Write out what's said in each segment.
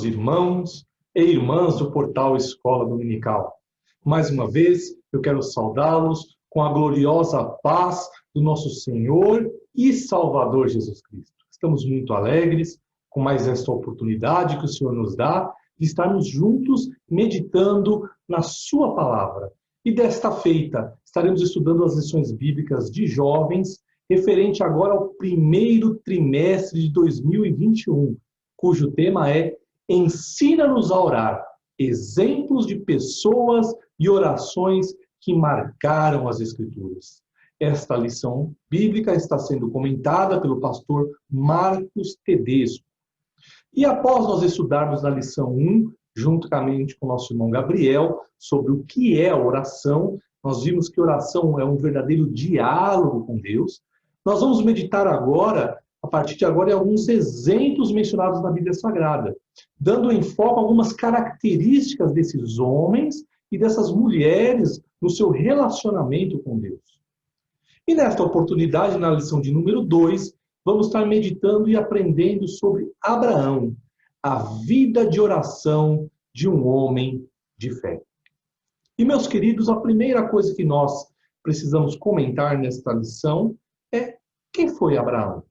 queridos irmãos e irmãs do portal Escola Dominical. Mais uma vez, eu quero saudá-los com a gloriosa paz do nosso Senhor e Salvador Jesus Cristo. Estamos muito alegres com mais esta oportunidade que o Senhor nos dá de estarmos juntos meditando na sua palavra. E desta feita, estaremos estudando as lições bíblicas de jovens, referente agora ao primeiro trimestre de 2021, cujo tema é Ensina-nos a orar, exemplos de pessoas e orações que marcaram as Escrituras. Esta lição bíblica está sendo comentada pelo pastor Marcos Tedesco. E após nós estudarmos na lição 1, juntamente com o nosso irmão Gabriel, sobre o que é a oração, nós vimos que oração é um verdadeiro diálogo com Deus. Nós vamos meditar agora, a partir de agora, em alguns exemplos mencionados na Bíblia Sagrada, dando enfoque a algumas características desses homens e dessas mulheres no seu relacionamento com Deus. E nesta oportunidade, na lição de número 2, vamos estar meditando e aprendendo sobre Abraão, a vida de oração de um homem de fé. E, meus queridos, a primeira coisa que nós precisamos comentar nesta lição é quem foi Abraão.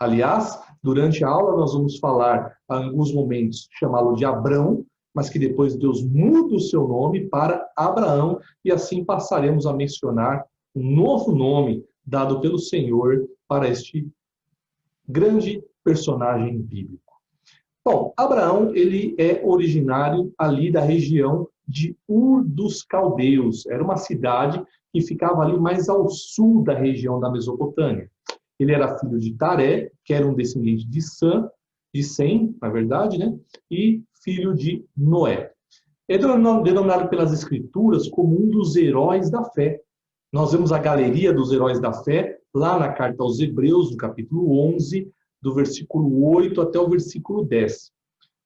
Aliás, durante a aula nós vamos falar, em alguns momentos, chamá-lo de Abrão, mas que depois Deus muda o seu nome para Abraão, e assim passaremos a mencionar um novo nome dado pelo Senhor para este grande personagem bíblico. Bom, Abraão, ele é originário ali da região de Ur dos Caldeus. Era uma cidade que ficava ali mais ao sul da região da Mesopotâmia. Ele era filho de Taré, que era um descendente de Sem, na verdade, né? E filho de Noé. É denominado pelas Escrituras como um dos heróis da fé. Nós vemos a galeria dos heróis da fé lá na carta aos Hebreus, no capítulo 11, do versículo 8 até o versículo 10.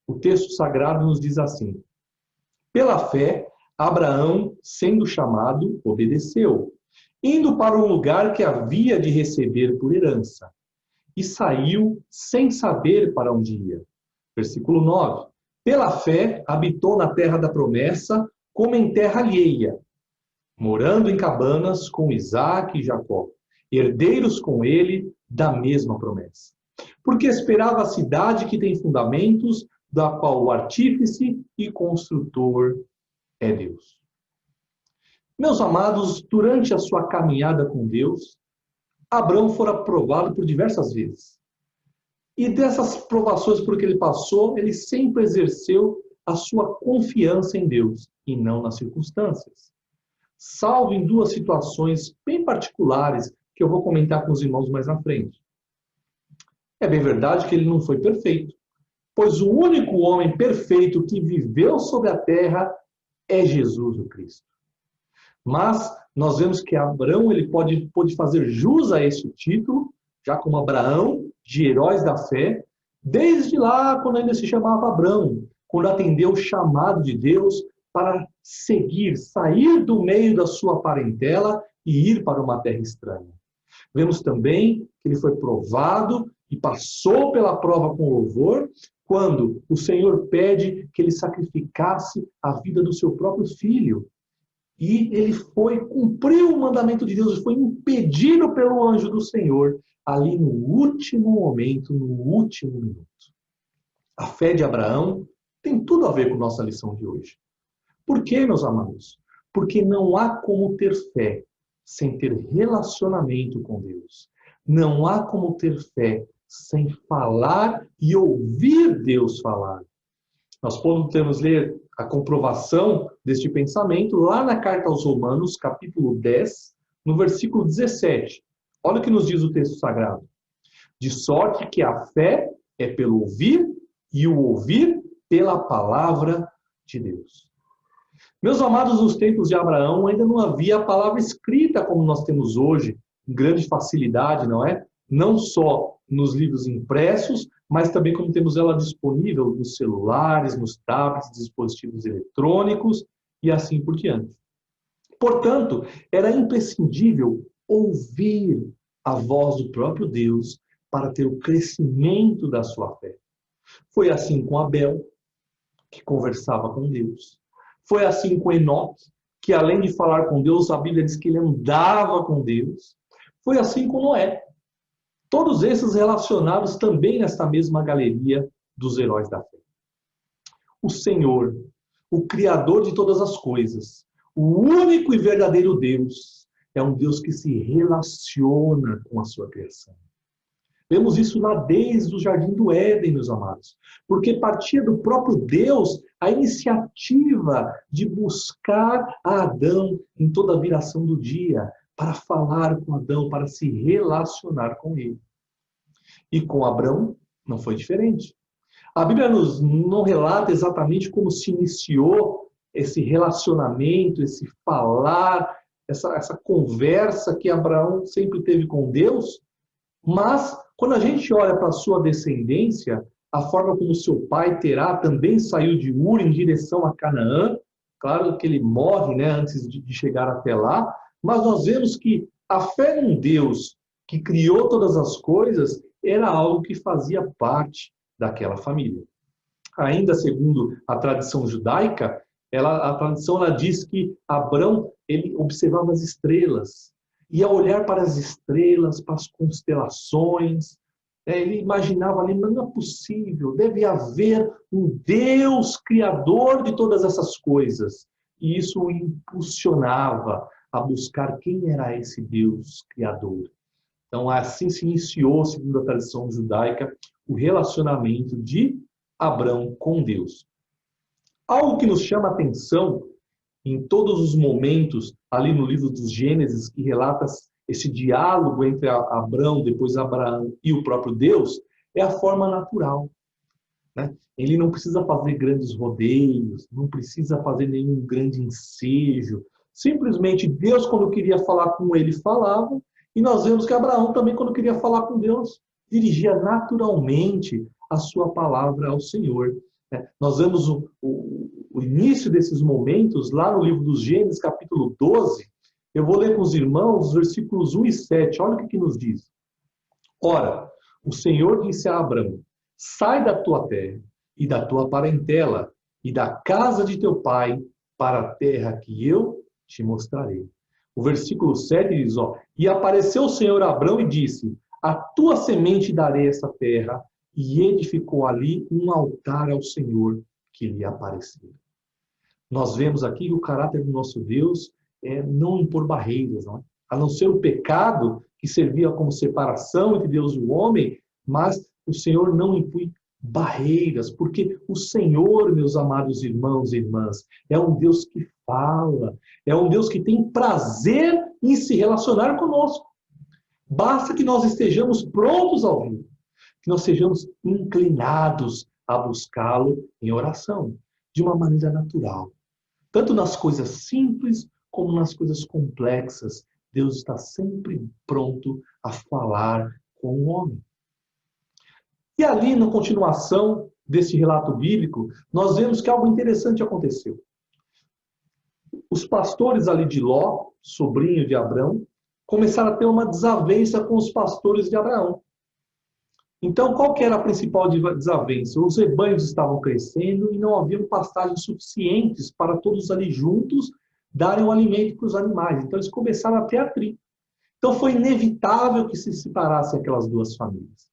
O texto sagrado nos diz assim: Pela fé, Abraão, sendo chamado, obedeceu, indo para um lugar que havia de receber por herança, e saiu sem saber para onde ia. Versículo 9. Pela fé, habitou na terra da promessa, como em terra alheia, morando em cabanas com Isaque e Jacó, herdeiros com ele da mesma promessa. Porque esperava a cidade que tem fundamentos, da qual o artífice e construtor é Deus. Meus amados, durante a sua caminhada com Deus, Abraão fora provado por diversas vezes. E dessas provações por que ele passou, ele sempre exerceu a sua confiança em Deus e não nas circunstâncias. Salvo em duas situações bem particulares que eu vou comentar com os irmãos mais na frente. É bem verdade que ele não foi perfeito, pois o único homem perfeito que viveu sobre a terra é Jesus o Cristo. Mas nós vemos que Abraão ele pode fazer jus a este título, já como Abraão, de heróis da fé, desde lá quando ainda se chamava Abraão, quando atendeu o chamado de Deus para seguir, sair do meio da sua parentela e ir para uma terra estranha. Vemos também que ele foi provado e passou pela prova com louvor, quando o Senhor pede que ele sacrificasse a vida do seu próprio filho. E ele cumpriu o mandamento de Deus e foi impedido pelo anjo do Senhor, ali no último momento, no último minuto. A fé de Abraão tem tudo a ver com nossa lição de hoje. Por quê, meus amados? Porque não há como ter fé sem ter relacionamento com Deus. Não há como ter fé sem falar e ouvir Deus falar. Nós podemos ler a comprovação deste pensamento lá na carta aos Romanos, capítulo 10, no versículo 17. Olha o que nos diz o texto sagrado. De sorte que a fé é pelo ouvir e o ouvir pela palavra de Deus. Meus amados, nos tempos de Abraão ainda não havia a palavra escrita como nós temos hoje, com grande facilidade, não é? Não só nos livros impressos, mas também como temos ela disponível nos celulares, nos tablets, dispositivos eletrônicos e assim por diante. Portanto, era imprescindível ouvir a voz do próprio Deus para ter o crescimento da sua fé. Foi assim com Abel, que conversava com Deus. Foi assim com Enoque, que além de falar com Deus, a Bíblia diz que ele andava com Deus. Foi assim com Noé. Todos esses relacionados também nesta mesma galeria dos heróis da fé. O Senhor, o Criador de todas as coisas, o único e verdadeiro Deus, é um Deus que se relaciona com a sua criação. Vemos isso lá desde o Jardim do Éden, meus amados. Porque partia do próprio Deus a iniciativa de buscar a Adão em toda a viração do dia, para falar com Adão, para se relacionar com ele. E com Abrão não foi diferente. A Bíblia nos não relata exatamente como se iniciou esse relacionamento, esse falar, essa conversa que Abraão sempre teve com Deus, mas quando a gente olha para a sua descendência, a forma como seu pai Terá também saiu de Ur em direção a Canaã, claro que ele morre, né, antes de chegar até lá, mas nós vemos que a fé em Deus, que criou todas as coisas, era algo que fazia parte daquela família. Ainda segundo a tradição judaica, a tradição ela diz que Abrão ele observava as estrelas, e ao olhar para as estrelas, para as constelações, ele imaginava ali, mas não é possível, deve haver um Deus criador de todas essas coisas. E isso o impulsionava a buscar quem era esse Deus criador. Então, assim se iniciou, segundo a tradição judaica, o relacionamento de Abrão com Deus. Algo que nos chama a atenção em todos os momentos, ali no livro dos Gênesis, que relata esse diálogo entre Abrão, depois Abraão e o próprio Deus, é a forma natural. Né? Ele não precisa fazer grandes rodeios, não precisa fazer nenhum grande ensejo. Simplesmente Deus, quando queria falar com ele, falava, e nós vemos que Abraão também, quando queria falar com Deus, dirigia naturalmente a sua palavra ao Senhor. Nós vemos o início desses momentos lá no livro dos Gênesis, capítulo 12. Eu vou ler com os irmãos os versículos 1 e 7. Olha o que nos diz. Ora, o Senhor disse a Abrão: sai da tua terra e da tua parentela e da casa de teu pai para a terra que eu te mostrarei. O versículo 7 diz, e apareceu o Senhor a Abrão e disse, a tua semente darei essa terra, e edificou ali um altar ao Senhor que lhe apareceu. Nós vemos aqui que o caráter do nosso Deus é não impor barreiras, não é? A não ser o pecado que servia como separação entre Deus e o homem, mas o Senhor não impõe barreiras, porque o Senhor, meus amados irmãos e irmãs, é um Deus que fala, é um Deus que tem prazer em se relacionar conosco. Basta que nós estejamos prontos a ouvir, que nós sejamos inclinados a buscá-lo em oração, de uma maneira natural. Tanto nas coisas simples como nas coisas complexas, Deus está sempre pronto a falar com o homem. E ali, na continuação desse relato bíblico, nós vemos que algo interessante aconteceu. Os pastores ali de Ló, sobrinho de Abrão, começaram a ter uma desavença com os pastores de Abraão. Então, qual que era a principal desavença? Os rebanhos estavam crescendo e não haviam pastagens suficientes para todos ali juntos darem o alimento para os animais. Então, eles começaram a ter atrito. Então, foi inevitável que se separassem aquelas duas famílias.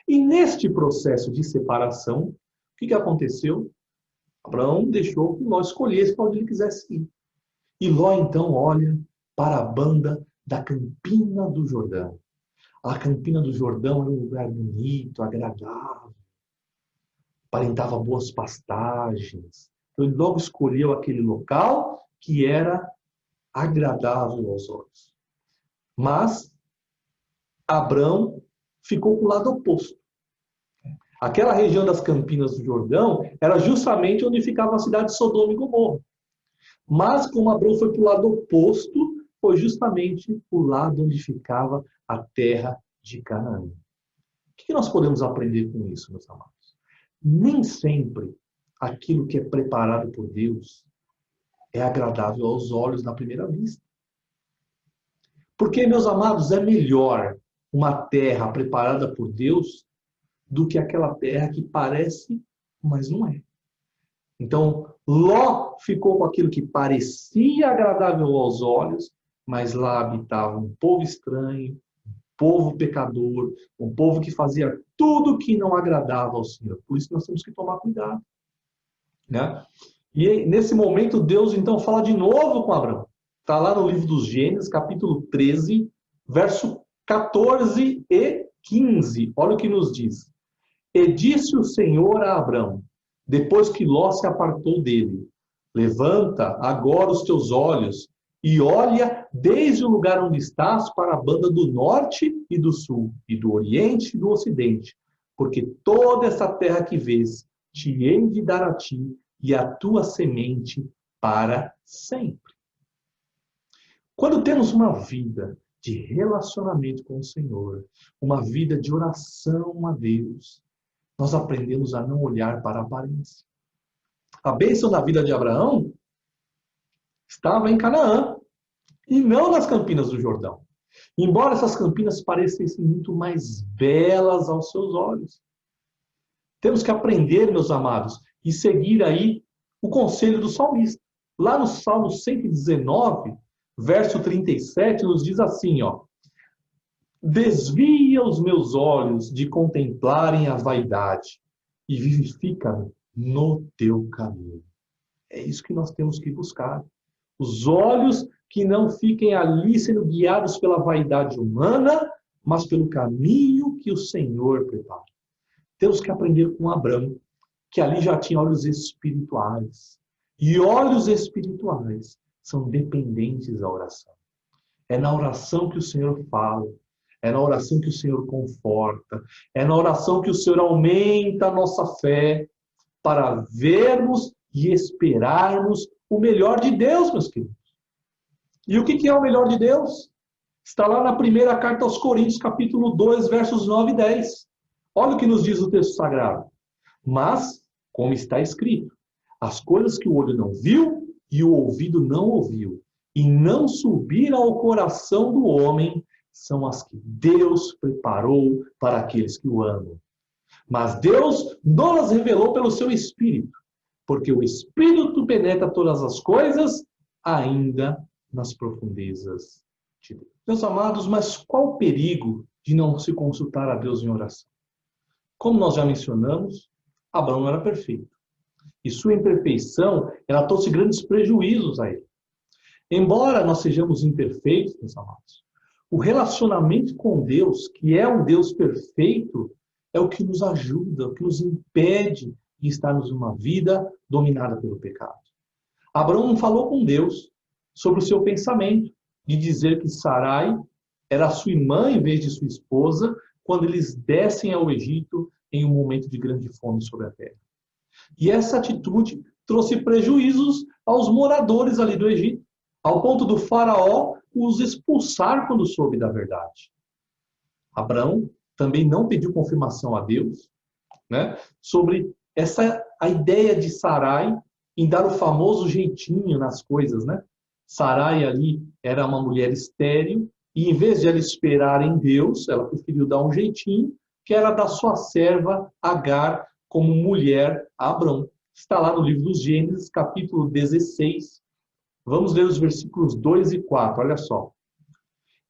E neste processo de separação, o que aconteceu? Abraão deixou que Ló escolhesse para onde ele quisesse ir. E Ló, então, olha para a banda da Campina do Jordão. A Campina do Jordão era um lugar bonito, agradável, aparentava boas pastagens. Então, ele logo escolheu aquele local que era agradável aos olhos. Mas Abrão ficou com o lado oposto. Aquela região das Campinas do Jordão era justamente onde ficava a cidade de Sodoma e Gomorra. Mas, como Abrão foi para o lado oposto, foi justamente o lado onde ficava a terra de Canaã. O que nós podemos aprender com isso, meus amados? Nem sempre aquilo que é preparado por Deus é agradável aos olhos na primeira vista. Porque, meus amados, é melhor uma terra preparada por Deus do que aquela terra que parece, mas não é. Então, Ló ficou com aquilo que parecia agradável aos olhos, mas lá habitava um povo estranho, um povo pecador, um povo que fazia tudo que não agradava ao Senhor. Por isso nós temos que tomar cuidado, né? E nesse momento Deus então fala de novo com Abraão. Está lá no livro dos Gênesis, capítulo 13, verso 14 e 15. Olha o que nos diz. E disse o Senhor a Abrão, depois que Ló se apartou dele: levanta agora os teus olhos e olha desde o lugar onde estás para a banda do norte e do sul, e do oriente e do ocidente, porque toda essa terra que vês te hei de dar a ti e a tua semente para sempre. Quando temos uma vida de relacionamento com o Senhor, uma vida de oração a Deus, nós aprendemos a não olhar para a aparência. A bênção da vida de Abraão estava em Canaã e não nas campinas do Jordão. Embora essas campinas parecessem muito mais belas aos seus olhos. Temos que aprender, meus amados, e seguir aí o conselho do salmista. Lá no Salmo 119, verso 37, nos diz assim, ó: desvia os meus olhos de contemplarem a vaidade e vivifica-me no teu caminho. É isso que nós temos que buscar. Os olhos que não fiquem ali sendo guiados pela vaidade humana, mas pelo caminho que o Senhor prepara. Temos que aprender com Abraão, que ali já tinha olhos espirituais. E olhos espirituais são dependentes da oração. É na oração que o Senhor fala. É na oração que o Senhor conforta. É na oração que o Senhor aumenta a nossa fé para vermos e esperarmos o melhor de Deus, meus queridos. E o que é o melhor de Deus? Está lá na primeira carta aos Coríntios, capítulo 2, versos 9 e 10. Olha o que nos diz o texto sagrado. Mas, como está escrito, as coisas que o olho não viu e o ouvido não ouviu, e não subiram ao coração do homem, são as que Deus preparou para aqueles que o amam. Mas Deus não as revelou pelo seu Espírito, porque o Espírito penetra todas as coisas, ainda nas profundezas de Deus. Meus amados, mas qual o perigo de não se consultar a Deus em oração? Como nós já mencionamos, Abraão era perfeito. E sua imperfeição, ela trouxe grandes prejuízos a ele. Embora nós sejamos imperfeitos, meus amados, o relacionamento com Deus, que é um Deus perfeito, é o que nos ajuda, o que nos impede de estarmos numa vida dominada pelo pecado. Abraão falou com Deus sobre o seu pensamento, de dizer que Sarai era sua irmã em vez de sua esposa, quando eles descem ao Egito em um momento de grande fome sobre a terra. E essa atitude trouxe prejuízos aos moradores ali do Egito, ao ponto do faraó os expulsar quando soube da verdade. Abraão também não pediu confirmação a Deus, né, sobre a ideia de Sarai em dar o famoso jeitinho nas coisas, né? Sarai ali era uma mulher estéril e em vez de ela esperar em Deus, ela preferiu dar um jeitinho, que era da sua serva Agar como mulher a Abraão. Está lá no livro dos Gênesis, capítulo 16. Vamos ler os versículos 2 e 4, olha só.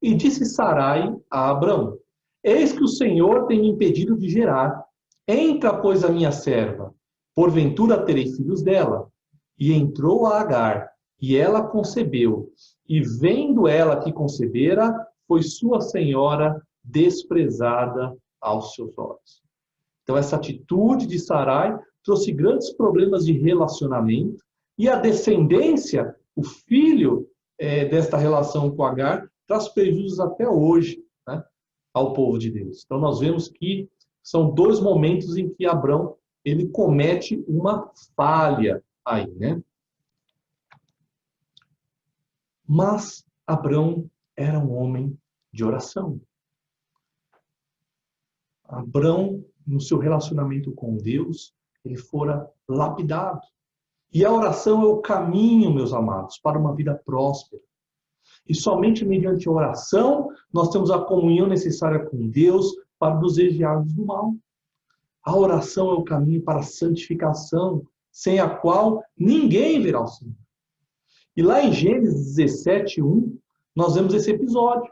E disse Sarai a Abraão: eis que o Senhor tem me impedido de gerar. Entra, pois, a minha serva, porventura terei filhos dela. E entrou a Agar, e ela concebeu. E vendo ela que concebera, foi sua senhora desprezada aos seus olhos. Então, essa atitude de Sarai trouxe grandes problemas de relacionamento, e a descendência, o filho desta relação com Agar, traz prejuízos até hoje, né, ao povo de Deus. Então, nós vemos que são dois momentos em que Abraão ele comete uma falha aí, né? Mas Abraão era um homem de oração. Abraão, no seu relacionamento com Deus, ele fora lapidado. E a oração é o caminho, meus amados, para uma vida próspera. E somente mediante a oração nós temos a comunhão necessária com Deus para nos desviarmos do mal. A oração é o caminho para a santificação, sem a qual ninguém verá o Senhor. E lá em Gênesis 17:1, nós vemos esse episódio.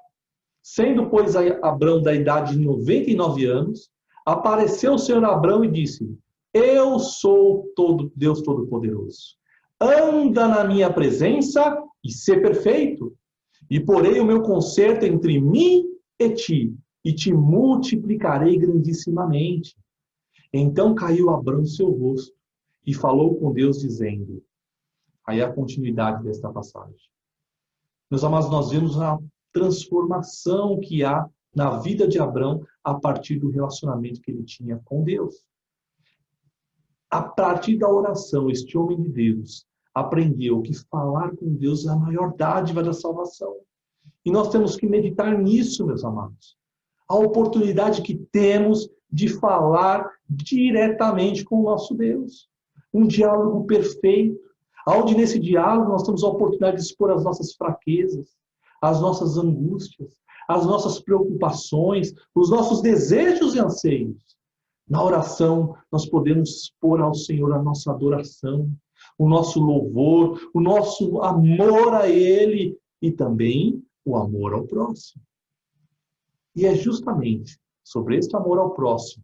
Sendo, pois, Abrão da idade de 99 anos, apareceu o Senhor a Abrão e disse: Eu sou Deus Todo-Poderoso. Anda na minha presença e sê perfeito. E porei o meu conserto entre mim e te multiplicarei grandissimamente. Então caiu Abrão seu rosto e falou com Deus, dizendo... Aí a continuidade desta passagem. Meus amados, nós vemos a transformação que há na vida de Abrão a partir do relacionamento que ele tinha com Deus. A partir da oração, este homem de Deus aprendeu que falar com Deus é a maior dádiva da salvação. E nós temos que meditar nisso, meus amados. A oportunidade que temos de falar diretamente com o nosso Deus. Um diálogo perfeito, onde nesse diálogo nós temos a oportunidade de expor as nossas fraquezas, as nossas angústias, as nossas preocupações, os nossos desejos e anseios. Na oração, nós podemos expor ao Senhor a nossa adoração, o nosso louvor, o nosso amor a Ele e também o amor ao próximo. E é justamente sobre este amor ao próximo,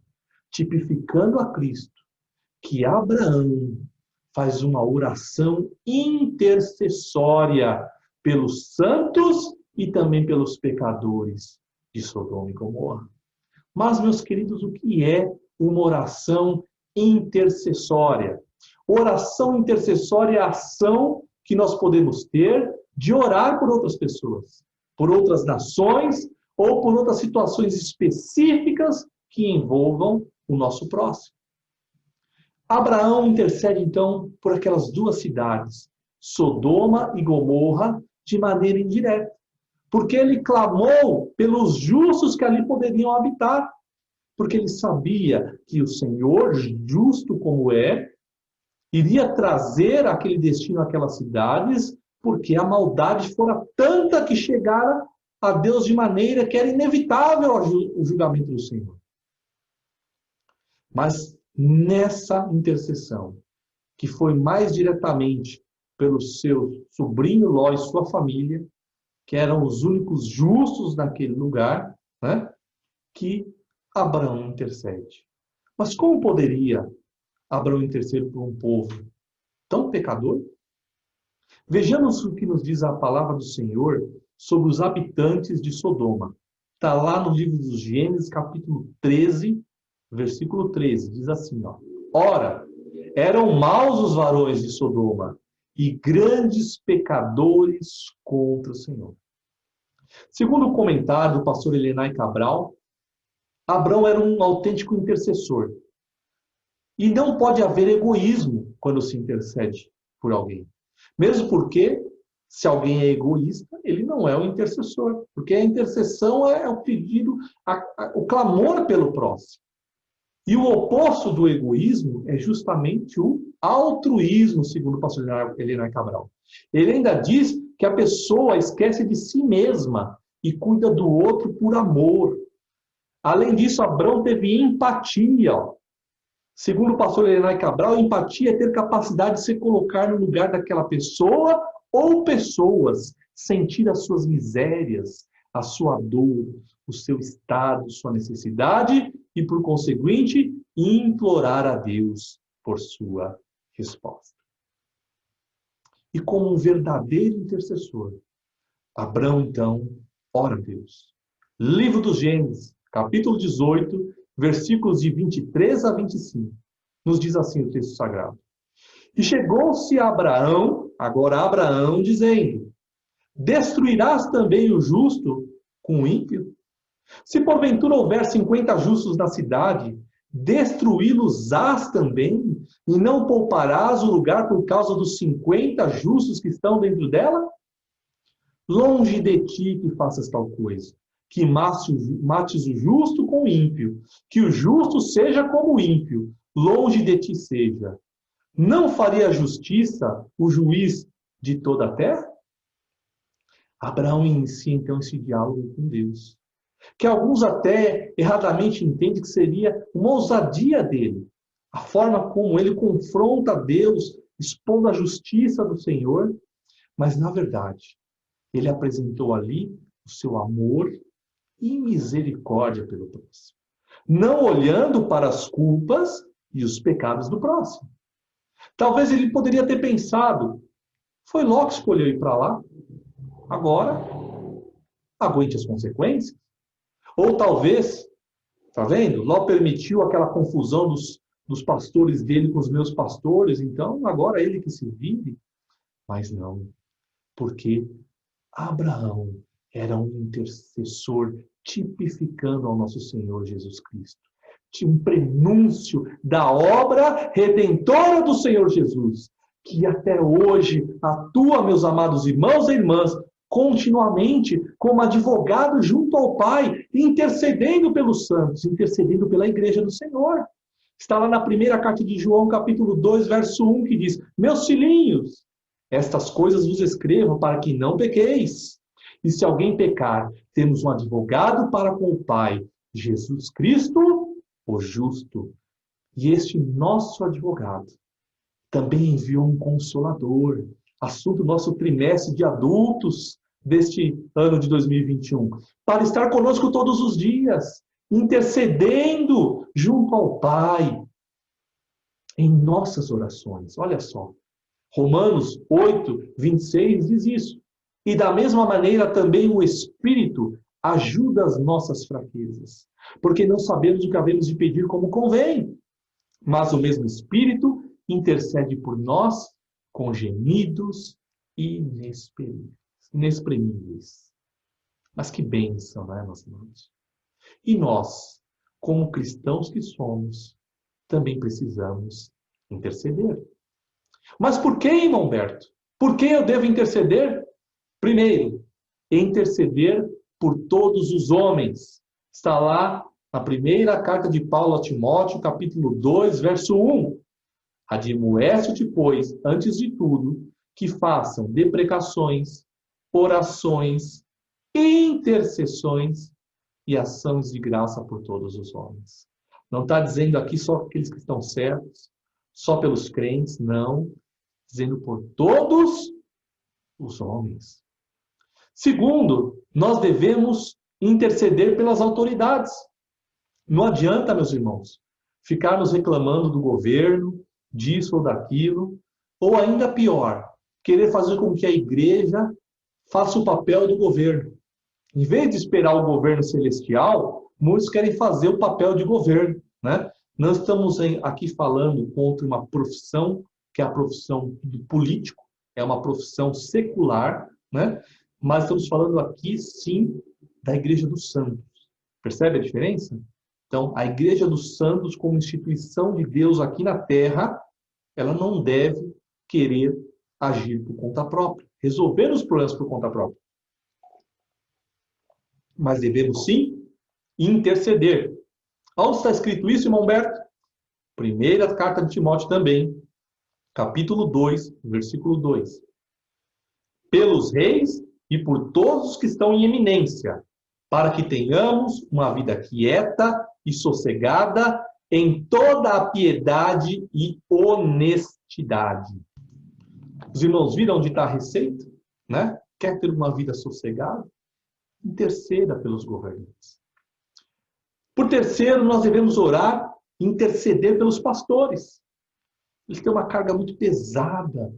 tipificando a Cristo, que Abraão faz uma oração intercessória pelos santos e também pelos pecadores de Sodoma e Gomorra. Mas, meus queridos, o que é uma oração intercessória? Oração intercessória é a ação que nós podemos ter de orar por outras pessoas, por outras nações ou por outras situações específicas que envolvam o nosso próximo. Abraão intercede, então, por aquelas duas cidades, Sodoma e Gomorra, de maneira indireta, porque ele clamou pelos justos que ali poderiam habitar, porque ele sabia que o Senhor, justo como é, iria trazer aquele destino àquelas cidades, porque a maldade fora tanta que chegara a Deus de maneira que era inevitável o julgamento do Senhor. Mas nessa intercessão, que foi mais diretamente pelo seu sobrinho Ló e sua família, que eram os únicos justos naquele lugar, né, que Abraão intercede. Mas como poderia Abraão interceder por um povo tão pecador? Vejamos o que nos diz a palavra do Senhor sobre os habitantes de Sodoma. Está lá no livro dos Gênesis, capítulo 13, versículo 13. Diz assim, ó: Ora, eram maus os varões de Sodoma e grandes pecadores contra o Senhor. Segundo o comentário do pastor Elenay Cabral, Abrão era um autêntico intercessor. E não pode haver egoísmo quando se intercede por alguém. Mesmo porque, se alguém é egoísta, ele não é o intercessor. Porque a intercessão é o pedido, o clamor pelo próximo. E o oposto do egoísmo é justamente o altruísmo, segundo o pastor Elenay Cabral. Ele ainda diz que a pessoa esquece de si mesma e cuida do outro por amor. Além disso, Abrão teve empatia. Segundo o pastor Elenay Cabral, empatia é ter capacidade de se colocar no lugar daquela pessoa ou pessoas, sentir as suas misérias, a sua dor, o seu estado, sua necessidade e, por conseguinte, implorar a Deus por sua resposta. E como um verdadeiro intercessor, Abrão, então, ora a Deus. Livro dos Gênesis, capítulo 18, versículos de 23 a 25. Nos diz assim o texto sagrado. E chegou-se a Abraão, agora Abraão, dizendo: Destruirás também o justo com o ímpio? Se porventura houver 50 justos na cidade, destruí-los-ás também, e não pouparás o lugar por causa dos 50 justos que estão dentro dela? Longe de ti que faças tal coisa, que mates o justo com o ímpio, que o justo seja como o ímpio, longe de ti seja. Não faria justiça o juiz de toda a terra? Abraão inicia então esse diálogo com Deus, que alguns até erradamente entendem que seria uma ousadia dele a forma como ele confronta Deus, expondo a justiça do Senhor, mas, na verdade, ele apresentou ali o seu amor e misericórdia pelo próximo, não olhando para as culpas e os pecados do próximo. Talvez ele poderia ter pensado, foi Ló que escolheu ir para lá, agora aguente as consequências. Ou talvez, tá vendo? Ló permitiu aquela confusão dos pastores dele com os meus pastores, então agora ele que se vire. Mas não, porque Abraão era um intercessor tipificando ao nosso Senhor Jesus Cristo. Tinha um prenúncio da obra redentora do Senhor Jesus, que até hoje atua, meus amados irmãos e irmãs, continuamente como advogado junto ao Pai, intercedendo pelos santos, intercedendo pela igreja do Senhor. Está lá na primeira carta de João, capítulo 2, verso 1, que diz: meus filhinhos, estas coisas vos escrevo para que não pequeis. E se alguém pecar, temos um advogado para com o Pai, Jesus Cristo, o justo. E este nosso advogado também enviou um consolador, assunto do nosso trimestre de adultos deste ano de 2021, para estar conosco todos os dias, intercedendo junto ao Pai em nossas orações. Olha só, Romanos 8, 26 diz isso. E da mesma maneira também o Espírito ajuda as nossas fraquezas, porque não sabemos o que havemos de pedir como convém, mas o mesmo Espírito intercede por nós com gemidos inexprimíveis. Mas que bênção, não é, meus irmãos? E nós, como cristãos que somos, também precisamos interceder. Mas por que, irmão Humberto? Por que eu devo interceder? Primeiro, interceder por todos os homens. Está lá na primeira carta de Paulo a Timóteo, capítulo 2, verso 1. Admoesto-te, pois, antes de tudo, que façam deprecações, orações, intercessões e ações de graça por todos os homens. Não está dizendo aqui só aqueles que estão certos, só pelos crentes, não. Dizendo por todos os homens. Segundo, nós devemos interceder pelas autoridades. Não adianta, meus irmãos, ficarmos reclamando do governo, disso ou daquilo, ou ainda pior, querer fazer com que a igreja faça o papel do governo. Em vez de esperar o governo celestial, muitos querem fazer o papel de governo, né? Nós estamos aqui falando contra uma profissão, que é a profissão do político, é uma profissão secular, né? Mas estamos falando aqui, sim, da Igreja dos Santos. Percebe a diferença? Então, a Igreja dos Santos, como instituição de Deus aqui na Terra, ela não deve querer agir por conta própria, resolver os problemas por conta própria. Mas devemos, sim, interceder. Onde está escrito isso, irmão Humberto? Primeira carta de Timóteo também, capítulo 2, versículo 2. Pelos reis e por todos os que estão em eminência, para que tenhamos uma vida quieta e sossegada em toda a piedade e honestidade. Os irmãos viram onde está a receita? Né? Quer ter uma vida sossegada? Interceda pelos governantes. Por terceiro, nós devemos orar e interceder pelos pastores. Eles têm uma carga muito pesada,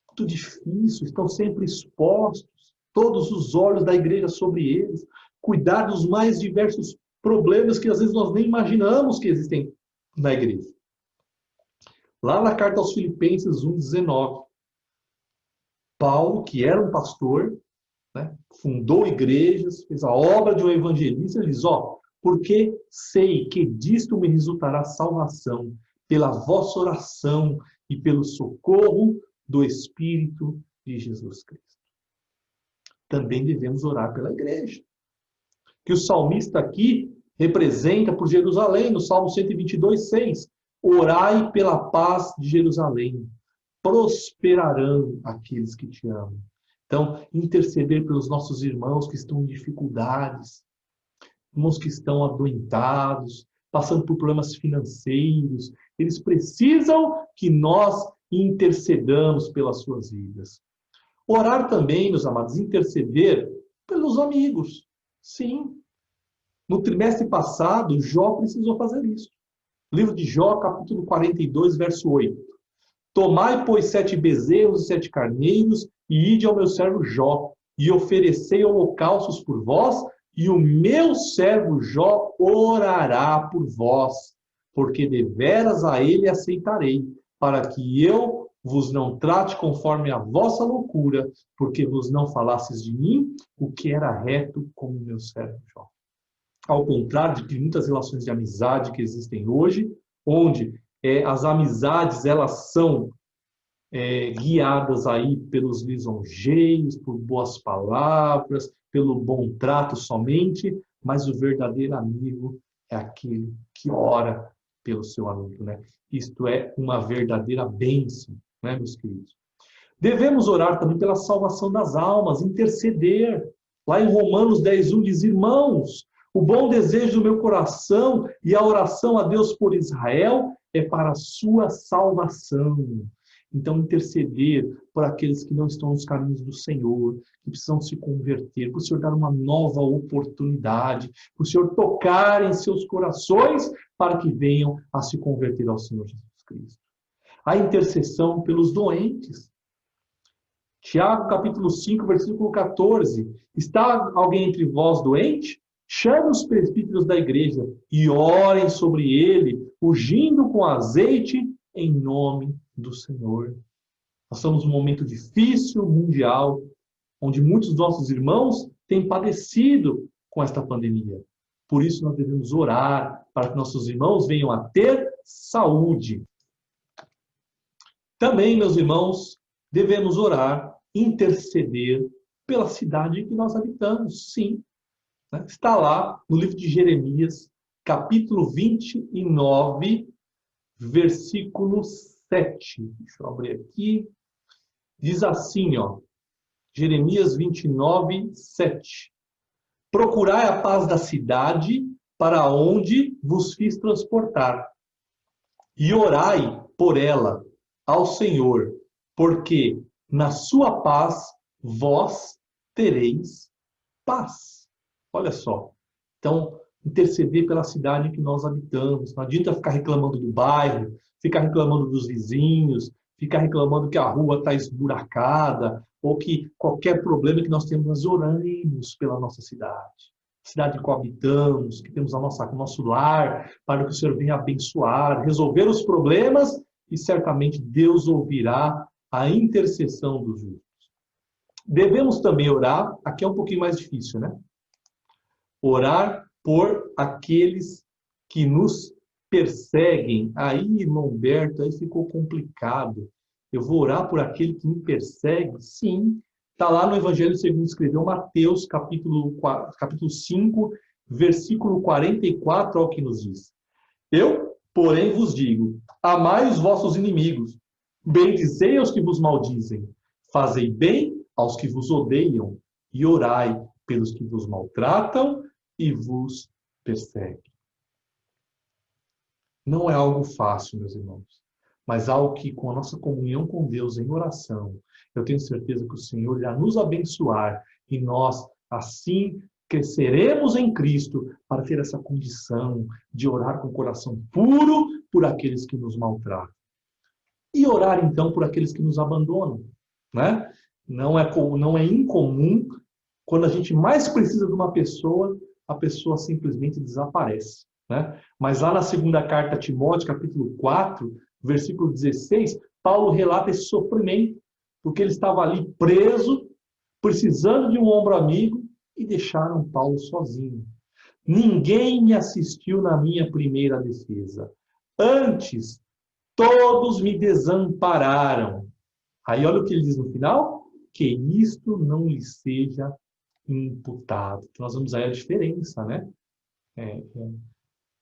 muito difícil, estão sempre expostos, todos os olhos da igreja sobre eles, cuidar dos mais diversos problemas que às vezes nós nem imaginamos que existem na igreja. Lá na carta aos Filipenses 1,19, Paulo, que era um pastor, né, fundou igrejas, fez a obra de um evangelista, ele diz, porque sei que disto me resultará salvação, pela vossa oração e pelo socorro do Espírito de Jesus Cristo. Também devemos orar pela igreja. Que o salmista aqui representa por Jerusalém, no Salmo 122, 6. Orai pela paz de Jerusalém. Prosperarão aqueles que te amam. Então, interceder pelos nossos irmãos que estão em dificuldades, irmãos que estão adoentados, passando por problemas financeiros, Eles precisam que nós intercedamos pelas suas vidas. Orar também, meus amados, interceder pelos amigos. Sim. No trimestre passado, Jó precisou fazer isso. Livro de Jó, capítulo 42, verso 8. Tomai, pois, 7 bezerros e 7 carneiros, e ide ao meu servo Jó, e oferecei holocaustos por vós, e o meu servo Jó orará por vós, porque deveras a ele aceitarei, para que eu vos não trate conforme a vossa loucura, porque vos não falasses de mim o que era reto como meu servo Jó. Ao contrário de muitas relações de amizade que existem hoje, onde as amizades elas são guiadas aí pelos lisonjeios, por boas palavras, pelo bom trato somente, mas o verdadeiro amigo é aquele que ora pelo seu amigo, né? Isto é uma verdadeira bênção, né, meus queridos? Devemos orar também pela salvação das almas, interceder. Lá em Romanos 10:1 diz: irmãos, o bom desejo do meu coração e a oração a Deus por Israel é para a sua salvação. Então, interceder por aqueles que não estão nos caminhos do Senhor, que precisam se converter, para o Senhor dar uma nova oportunidade, para o Senhor tocar em seus corações para que venham a se converter ao Senhor Jesus Cristo. A intercessão pelos doentes. Tiago, capítulo 5, versículo 14. Está alguém entre vós doente? Chame os presbíteros da igreja e orem sobre ele, ungindo com azeite em nome do Senhor. Nós estamos num momento difícil, mundial, onde muitos dos nossos irmãos têm padecido com esta pandemia. Por isso nós devemos orar para que nossos irmãos venham a ter saúde. Também, meus irmãos, devemos orar, interceder pela cidade em que nós habitamos, sim. Está lá no livro de Jeremias, capítulo 29, versículo 7. Deixa eu abrir aqui. Diz assim, ó, Jeremias 29, 7. Procurai a paz da cidade para onde vos fiz transportar, e orai por ela ao Senhor, porque na sua paz vós tereis paz. Olha só. Então, interceder pela cidade em que nós habitamos. Não adianta ficar reclamando do bairro, ficar reclamando dos vizinhos, ficar reclamando que a rua está esburacada, ou que qualquer problema que nós temos, nós oramos pela nossa cidade. Cidade em que habitamos, que temos o nosso lar, para que o Senhor venha abençoar, resolver os problemas, e certamente Deus ouvirá a intercessão dos justos. Devemos também orar, aqui é um pouquinho mais difícil, né? Orar por aqueles que nos perseguem. Aí, irmão Humberto, aí ficou complicado. Eu vou orar por aquele que me persegue? Sim. Está lá no Evangelho segundo escreveu Mateus, capítulo 5, versículo 44, ao que nos diz. Eu, porém, vos digo, amai os vossos inimigos, bendizei aos que vos maldizem, fazei bem aos que vos odeiam, e orai pelos que vos maltratam e vos perseguem. Não é algo fácil, meus irmãos, mas algo que, com a nossa comunhão com Deus em oração, eu tenho certeza que o Senhor irá nos abençoar e nós, assim, cresceremos em Cristo para ter essa condição de orar com o coração puro por aqueles que nos maltratam. E orar, então, por aqueles que nos abandonam, né? Não é incomum, quando a gente mais precisa de uma pessoa, a pessoa simplesmente desaparece, né? Mas lá na segunda carta a Timóteo, capítulo 4, versículo 16, Paulo relata esse sofrimento, porque ele estava ali preso, precisando de um ombro amigo, e deixaram Paulo sozinho. Ninguém me assistiu na minha primeira defesa. Antes, todos me desampararam. Aí olha o que ele diz no final, que isto não lhe seja imputado. Então, nós vamos aí a diferença, né?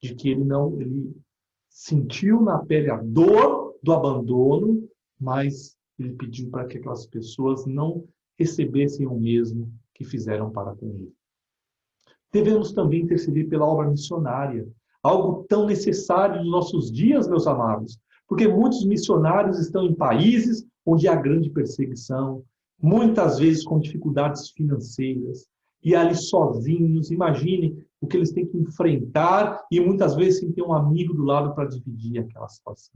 De que ele sentiu na pele a dor do abandono, mas ele pediu para que aquelas pessoas não recebessem o mesmo que fizeram para com ele. Devemos também interceder pela obra missionária. algo tão necessário nos nossos dias, meus amados, porque muitos missionários estão em países onde há grande perseguição, muitas vezes com dificuldades financeiras, e ali sozinhos, imagine o que eles têm que enfrentar e muitas vezes sem ter um amigo do lado para dividir aquela situação.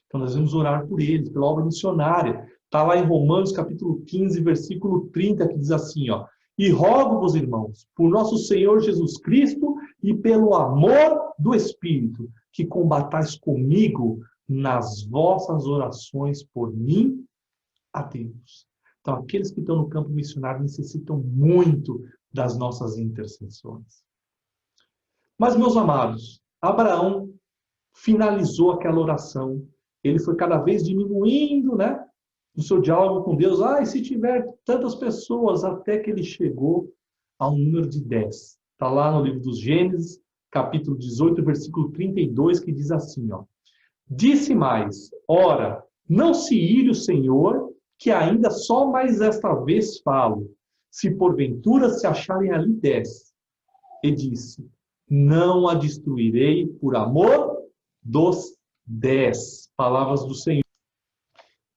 Então nós vamos orar por eles, pela obra missionária. Está lá em Romanos capítulo 15, versículo 30, que diz assim, ó: e rogo-vos, irmãos, por nosso Senhor Jesus Cristo e pelo amor do Espírito, que combatais comigo nas vossas orações por mim a Deus. Então, aqueles que estão no campo missionário necessitam muito das nossas intercessões. Mas, meus amados, Abraão finalizou aquela oração. Ele foi cada vez diminuindo, né, no seu diálogo com Deus. E se tiver tantas pessoas, até que ele chegou ao número de 10. Está lá no livro dos Gênesis, capítulo 18, versículo 32, que diz assim, ó: disse mais, ora, não se ire o Senhor, que ainda só mais esta vez falo, se porventura se acharem ali 10. E disse, não a destruirei por amor dos 10. Palavras do Senhor.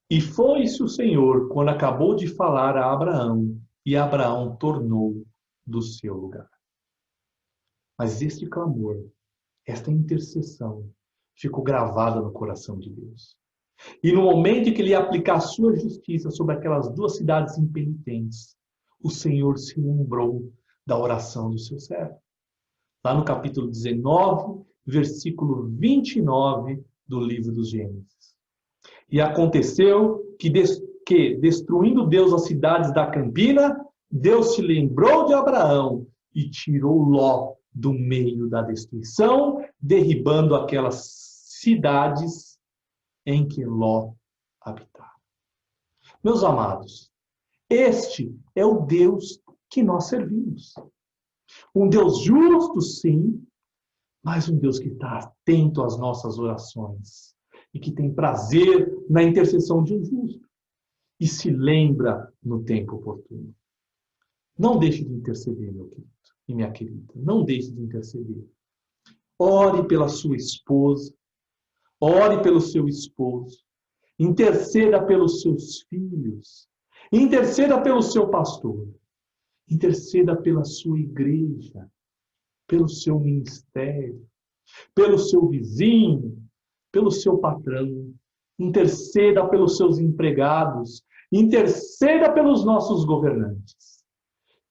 E foi-se o Senhor quando acabou de falar a Abraão, e Abraão tornou do seu lugar. Mas este clamor, esta intercessão, ficou gravada no coração de Deus. E no momento em que ele ia aplicar a sua justiça sobre aquelas duas cidades impenitentes, o Senhor se lembrou da oração do seu servo. Lá no capítulo 19, versículo 29 do livro dos Gênesis. E aconteceu que destruindo Deus as cidades da campina, Deus se lembrou de Abraão e tirou Ló do meio da destruição, derribando aquelas cidades em que Ló habitava. Meus amados, este é o Deus que nós servimos. Um Deus justo, sim, mas um Deus que está atento às nossas orações e que tem prazer na intercessão de um justo e se lembra no tempo oportuno. Não deixe de interceder, meu querido e minha querida. Não deixe de interceder. Ore pela sua esposa. Ore pelo seu esposo. Interceda pelos seus filhos. Interceda pelo seu pastor. Interceda pela sua igreja. Pelo seu ministério. Pelo seu vizinho. Pelo seu patrão. Interceda pelos seus empregados. Interceda pelos nossos governantes.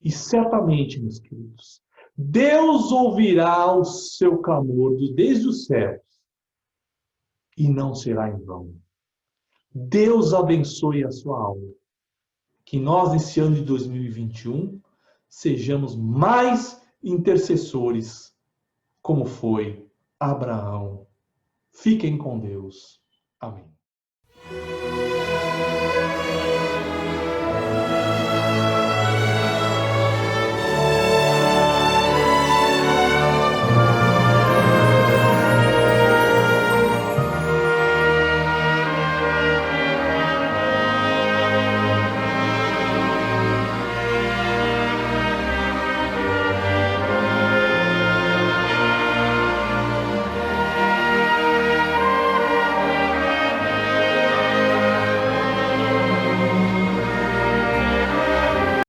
E certamente, meus queridos, Deus ouvirá o seu clamor desde os céus e não será em vão. Deus abençoe a sua alma. Que nós, nesse ano de 2021, sejamos mais intercessores, como foi Abraão. Fiquem com Deus. Amém.